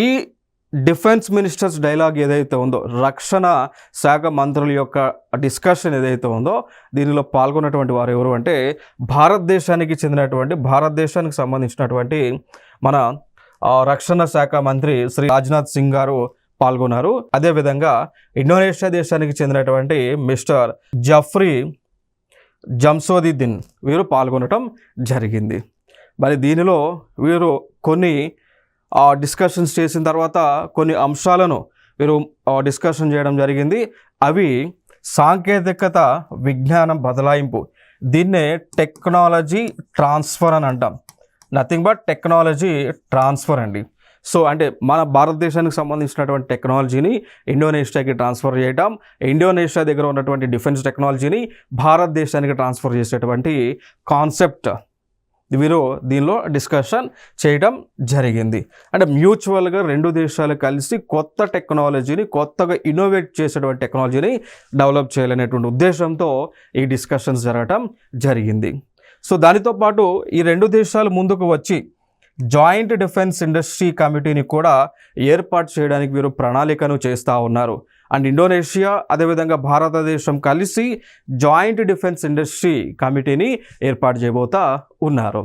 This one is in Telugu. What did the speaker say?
ఈ డిఫెన్స్ మినిస్టర్స్ డైలాగ్ ఏదైతే ఉందో, రక్షణ శాఖ మంత్రుల యొక్క డిస్కషన్ ఏదైతే ఉందో, దీనిలో పాల్గొన్నటువంటి వారు ఎవరు అంటే భారతదేశానికి సంబంధించినటువంటి మన రక్షణ శాఖ మంత్రి శ్రీ రాజ్నాథ్ సింగ్ గారు పాల్గొన్నారు. అదేవిధంగా ఇండోనేషియా దేశానికి చెందినటువంటి మిస్టర్ జఫ్రీ జంసోదీన్ వీరు పాల్గొనడం జరిగింది. మరి దీనిలో వీరు కొన్ని డిస్కషన్స్ చేసిన తర్వాత కొన్ని అంశాలను వీరు డిస్కషన్ చేయడం జరిగింది. అవి సాంకేతికత విజ్ఞానం బదలాయింపు, దీన్నే టెక్నాలజీ ట్రాన్స్ఫర్ అని అంటాం. నథింగ్ బట్ టెక్నాలజీ ట్రాన్స్ఫర్ అండి. సో అంటే మన భారతదేశానికి సంబంధించినటువంటి టెక్నాలజీని ఇండోనేషియాకి ట్రాన్స్ఫర్ చేయడం, ఇండోనేషియా దగ్గర ఉన్నటువంటి డిఫెన్స్ టెక్నాలజీని భారతదేశానికి ట్రాన్స్ఫర్ చేసేటువంటి కాన్సెప్ట్ వీరు దీనిలో డిస్కషన్ చేయడం జరిగింది. అంటే మ్యూచువల్గా రెండు దేశాలు కలిసి కొత్త టెక్నాలజీని, కొత్తగా ఇన్నోవేట్ చేసేటువంటి టెక్నాలజీని డెవలప్ చేయాలనేటువంటి ఉద్దేశంతో ఈ డిస్కషన్స్ జరగడం జరిగింది. సో దానితో పాటు ఈ రెండు దేశాలు ముందుకు వచ్చి జాయింట్ డిఫెన్స్ ఇండస్ట్రీ కమిటీని కూడా ఏర్పాటు చేయడానికి వీరు ప్రణాళికను చేస్తూ ఉన్నారు. అండ్ ఇండోనేషియా అదేవిధంగా భారతదేశం కలిసి జాయింట్ డిఫెన్స్ ఇండస్ట్రీ కమిటీని ఏర్పాటు చేయబోతా ఉన్నారు.